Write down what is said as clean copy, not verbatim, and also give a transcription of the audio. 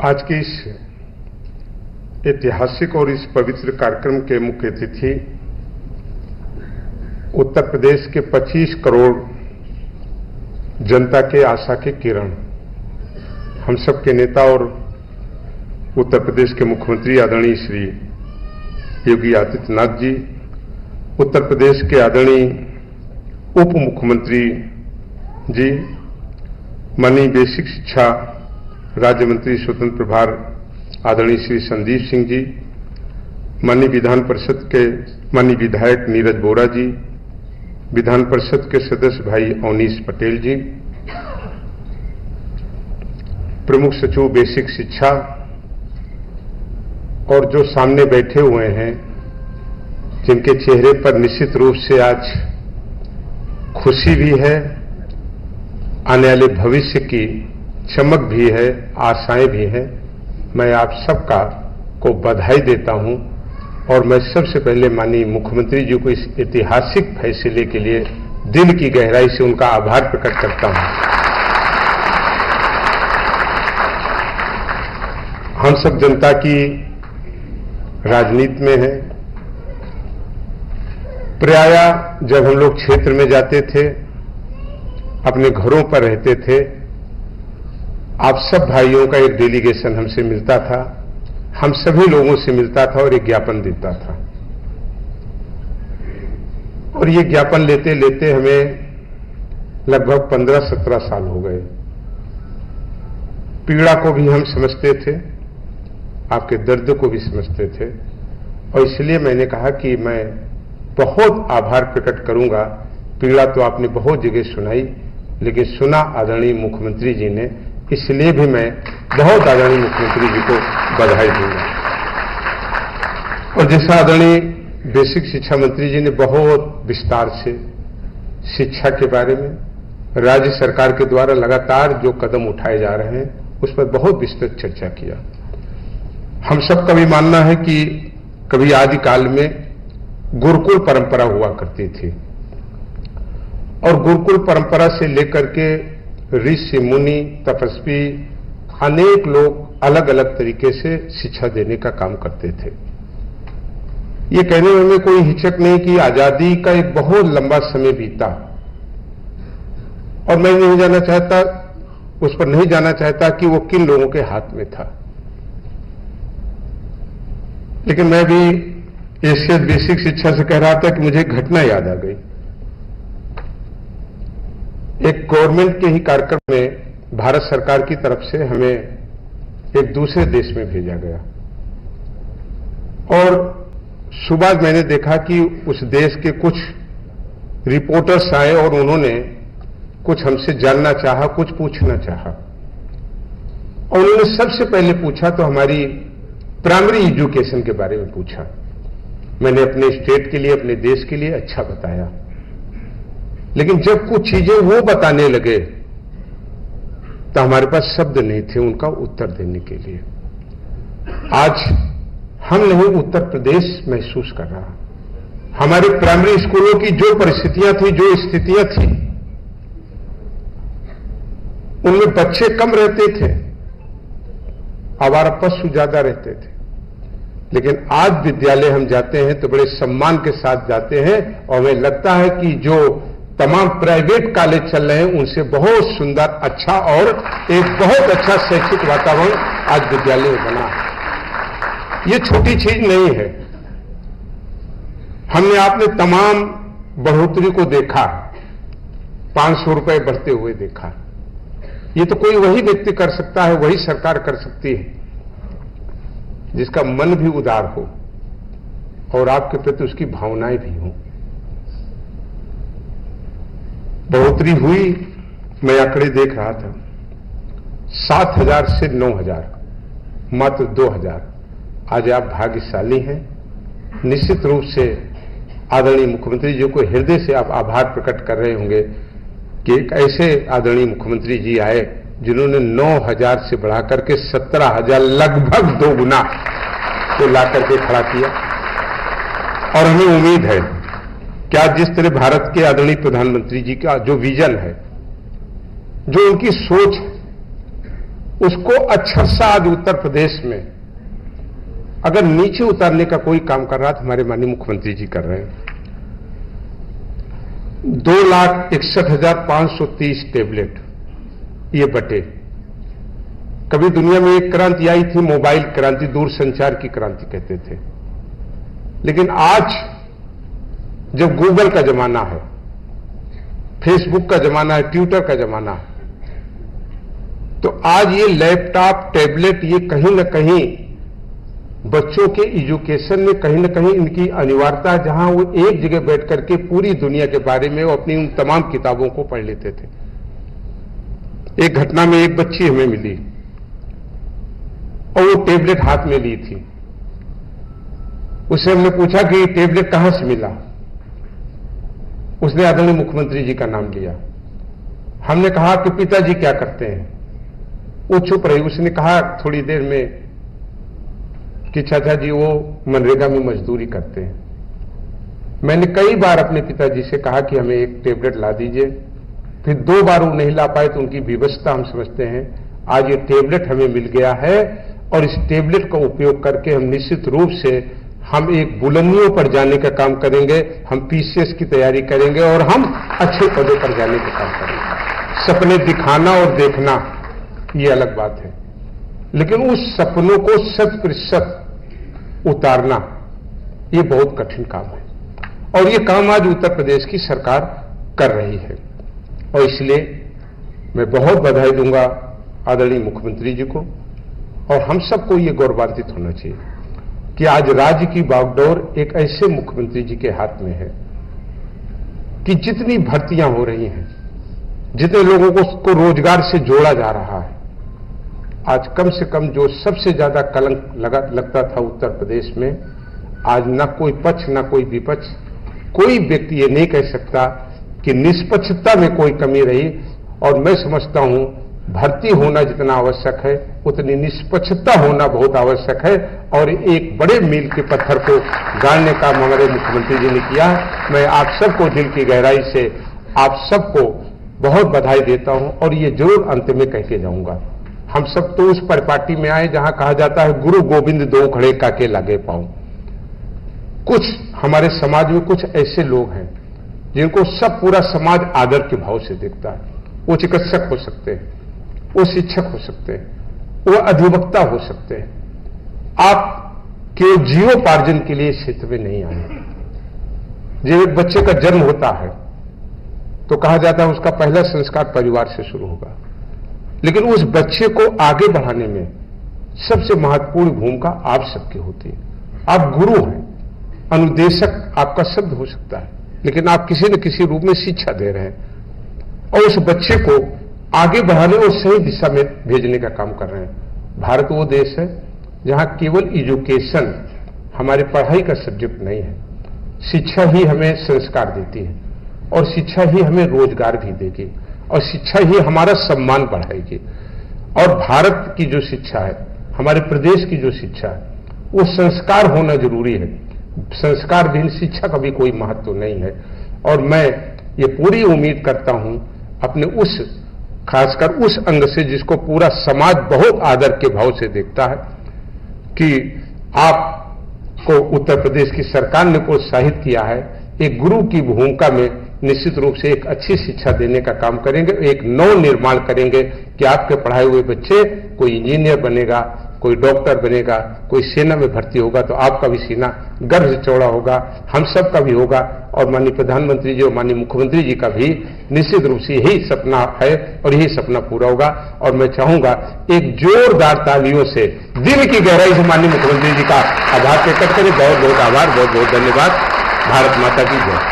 आज के इस ऐतिहासिक और इस पवित्र कार्यक्रम के मुख्य अतिथि उत्तर प्रदेश के 25 करोड़ जनता के आशा के किरण, हम सब के नेता और उत्तर प्रदेश के मुख्यमंत्री आदरणीय श्री योगी आदित्यनाथ जी, उत्तर प्रदेश के आदरणीय उप मुख्यमंत्री जी, माननीय बेसिक शिक्षा राज्य मंत्री स्वतंत्र प्रभार आदरणीय श्री संदीप सिंह जी, माननीय विधान परिषद के माननीय विधायक नीरज बोरा जी, विधान परिषद के सदस्य भाई अवनीश पटेल जी, प्रमुख सचिव बेसिक शिक्षा और जो सामने बैठे हुए हैं, जिनके चेहरे पर निश्चित रूप से आज खुशी भी है, आने वाले भविष्य की चमक भी है, आशाएं भी हैं, मैं आप सबका को बधाई देता हूं और मैं सबसे पहले माननीय मुख्यमंत्री जी को इस ऐतिहासिक फैसले के लिए दिल की गहराई से उनका आभार प्रकट करता हूं। हम सब जनता की राजनीति में हैं। प्रायः जब हम लोग क्षेत्र में जाते थे, अपने घरों पर रहते थे, आप सब भाइयों का एक डेलीगेशन हमसे मिलता था, हम सभी लोगों से मिलता था और एक ज्ञापन देता था। और ये ज्ञापन लेते लेते हमें लगभग 15-17 साल हो गए। पीड़ा को भी हम समझते थे, आपके दर्द को भी समझते थे, और इसलिए मैंने कहा कि मैं बहुत आभार प्रकट करूंगा। पीड़ा तो आपने बहुत जगह सुनाई, लेकिन सुना आदरणीय मुख्यमंत्री जी ने, इसलिए भी मैं बहुत आदरणीय मुख्यमंत्री जी को बधाई दूंगा। और जैसा आदरणीय बेसिक शिक्षा मंत्री जी ने बहुत विस्तार से शिक्षा के बारे में राज्य सरकार के द्वारा लगातार जो कदम उठाए जा रहे हैं, उस पर बहुत विस्तृत चर्चा किया। हम सबका भी मानना है कि कभी आदिकाल में गुरुकुल परंपरा हुआ करती थी, और गुरुकुल परंपरा से लेकर के ऋषि मुनि तपस्वी अनेक लोग अलग अलग तरीके से शिक्षा देने का काम करते थे। ये कहने में कोई हिचक नहीं कि आजादी का एक बहुत लंबा समय बीता, और मैं नहीं जाना चाहता, उस पर नहीं जाना चाहता कि वो किन लोगों के हाथ में था। लेकिन मैं भी एशिया बेसिक शिक्षा से कह रहा था कि मुझे एक घटना याद आ गई। एक गवर्नमेंट के ही कार्यक्रम में भारत सरकार की तरफ से हमें एक दूसरे देश में भेजा गया, और सुबह मैंने देखा कि उस देश के कुछ रिपोर्टर्स आए और उन्होंने कुछ हमसे जानना चाहा, कुछ पूछना चाहा। और उन्होंने सबसे पहले पूछा तो हमारी प्राइमरी एजुकेशन के बारे में पूछा। मैंने अपने स्टेट के लिए, अपने देश के लिए अच्छा बताया, लेकिन जब कुछ चीजें वो बताने लगे तो हमारे पास शब्द नहीं थे उनका उत्तर देने के लिए। आज हम नहीं, उत्तर प्रदेश महसूस कर रहा। हमारे प्राइमरी स्कूलों की जो परिस्थितियां थी, जो स्थितियां थी, उनमें बच्चे कम रहते थे, आवारा पशु ज्यादा रहते थे। लेकिन आज विद्यालय हम जाते हैं तो बड़े सम्मान के साथ जाते हैं, और हमें लगता है कि जो तमाम प्राइवेट कॉलेज चल रहे हैं उनसे बहुत सुंदर, अच्छा और एक बहुत अच्छा शैक्षिक वातावरण आज विद्यालय में बना है। ये छोटी चीज नहीं है। हमने आपने तमाम बढ़ोतरी को देखा, 500 रुपए बढ़ते हुए देखा। ये तो कोई वही व्यक्ति कर सकता है, वही सरकार कर सकती है जिसका मन भी उदार हो और आपके प्रति उसकी भावनाएं भी हों। बढ़ोतरी हुई, मैं आंकड़े देख रहा था, 7,000 से 9,000, मात्र 2,000। आज आप भाग्यशाली हैं। निश्चित रूप से आदरणीय मुख्यमंत्री जी को हृदय से आप आभार प्रकट कर रहे होंगे कि एक ऐसे आदरणीय मुख्यमंत्री जी आए जिन्होंने 9,000 से बढ़ाकर के 17,000, लगभग 2 गुना को लाकर के खड़ा किया। और हमें उम्मीद है कि आज जिस तरह भारत के आदरणीय प्रधानमंत्री जी का जो विजन है, जो उनकी सोच है, उसको अक्षरशा आज उत्तर प्रदेश में अगर नीचे उतारने का कोई काम कर रहा था, हमारे माननीय मुख्यमंत्री जी कर रहे हैं। 2,61,530 टेबलेट ये बटे। कभी दुनिया में एक क्रांति आई थी, मोबाइल क्रांति, दूरसंचार की क्रांति कहते थे। लेकिन आज जब गूगल का जमाना है, फेसबुक का जमाना है, ट्विटर का जमाना है, तो आज ये लैपटॉप, टैबलेट ये कहीं ना कहीं बच्चों के एजुकेशन में कहीं ना कहीं इनकी अनिवार्यता है, जहां वो एक जगह बैठ करके पूरी दुनिया के बारे में वो अपनी उन तमाम किताबों को पढ़ लेते थे। एक घटना में एक बच्ची हमें मिली और वो टेबलेट हाथ में ली थी। उससे हमने पूछा कि टेबलेट कहां से मिला। उसने आदरणीय मुख्यमंत्री जी का नाम लिया। हमने कहा कि पिताजी क्या करते हैं। वो चुप रही। उसने कहा थोड़ी देर में कि चाचा जी वो मनरेगा में मजदूरी करते हैं। मैंने कई बार अपने पिताजी से कहा कि हमें एक टेबलेट ला दीजिए, फिर 2 बार वो नहीं ला पाए तो उनकी विवशता हम समझते हैं। आज ये टेबलेट हमें मिल गया है और इस टेबलेट का उपयोग करके हम निश्चित रूप से हम एक बुलंदियों पर जाने का काम करेंगे, हम पीसीएस की तैयारी करेंगे और हम अच्छे पदों पर जाने का काम करेंगे। सपने दिखाना और देखना ये अलग बात है, लेकिन उस सपनों को 100% उतारना ये बहुत कठिन काम है और ये काम आज उत्तर प्रदेश की सरकार कर रही है। और इसलिए मैं बहुत बधाई दूंगा आदरणीय मुख्यमंत्री जी को, और हम सबको ये गौरवान्वित होना चाहिए कि आज राज्य की बागडोर एक ऐसे मुख्यमंत्री जी के हाथ में है कि जितनी भर्तियां हो रही हैं, जितने लोगों को रोजगार से जोड़ा जा रहा है, आज कम से कम जो सबसे ज्यादा कलंक लगता था उत्तर प्रदेश में, आज ना कोई पक्ष ना कोई विपक्ष, कोई व्यक्ति ये नहीं कह सकता कि निष्पक्षता में कोई कमी रही। और मैं समझता हूं भर्ती होना जितना आवश्यक है उतनी निष्पक्षता होना बहुत आवश्यक है, और एक बड़े मील के पत्थर को गाड़ने का हमारे मुख्यमंत्री जी ने किया। मैं आप सबको दिल की गहराई से आप सबको बहुत बधाई देता हूं और ये जरूर अंत में कह के जाऊंगा, हम सब तो उस परिपाटी में आए जहां कहा जाता है गुरु गोविंद दो खड़े काके लागे पाऊं। कुछ हमारे समाज में कुछ ऐसे लोग हैं जिनको सब पूरा समाज आदर के भाव से देखता है। वो चिकित्सक हो सकते हैं, वो शिक्षक हो सकते हैं, वो अधिवक्ता हो सकते हैं। आप केवल जीवोपार्जन के लिए क्षेत्र में नहीं आए। जब एक बच्चे का जन्म होता है तो कहा जाता है उसका पहला संस्कार परिवार से शुरू होगा, लेकिन उस बच्चे को आगे बढ़ाने में सबसे महत्वपूर्ण भूमिका आप सबकी होती है। आप गुरु हैं, अनुदेशक आपका शब्द हो सकता है, लेकिन आप किसी न किसी रूप में शिक्षा दे रहे हैं और उस बच्चे को आगे बढ़ाने और सही दिशा में भेजने का काम कर रहे हैं। भारत वो देश है जहां केवल एजुकेशन हमारी पढ़ाई का सब्जेक्ट नहीं है, शिक्षा ही हमें संस्कार देती है और शिक्षा ही हमें रोजगार भी देगी और शिक्षा ही हमारा सम्मान बढ़ाएगी। और भारत की जो शिक्षा है, हमारे प्रदेश की जो शिक्षा है, वो संस्कार होना जरूरी है। संस्कार बिन शिक्षा का भी कोई महत्व नहीं है। और मैं ये पूरी उम्मीद करता हूं अपने उस खासकर उस अंग से जिसको पूरा समाज बहुत आदर के भाव से देखता है कि आपको उत्तर प्रदेश की सरकार ने प्रोत्साहित किया है। एक गुरु की भूमिका में निश्चित रूप से एक अच्छी शिक्षा देने का काम करेंगे, एक नव निर्माण करेंगे कि आपके पढ़ाए हुए बच्चे कोई इंजीनियर बनेगा, कोई डॉक्टर बनेगा, कोई सेना में भर्ती होगा तो आपका भी सीना गर्व से चौड़ा होगा, हम सब का भी होगा और माननीय प्रधानमंत्री जी और माननीय मुख्यमंत्री जी का भी निश्चित रूप से यही सपना है और यही सपना पूरा होगा। और मैं चाहूंगा एक जोरदार तालियों से दिल की गहराई से माननीय मुख्यमंत्री जी का आभार प्रकट करें। बहुत बहुत आभार, बहुत बहुत धन्यवाद। भारत माता की जय।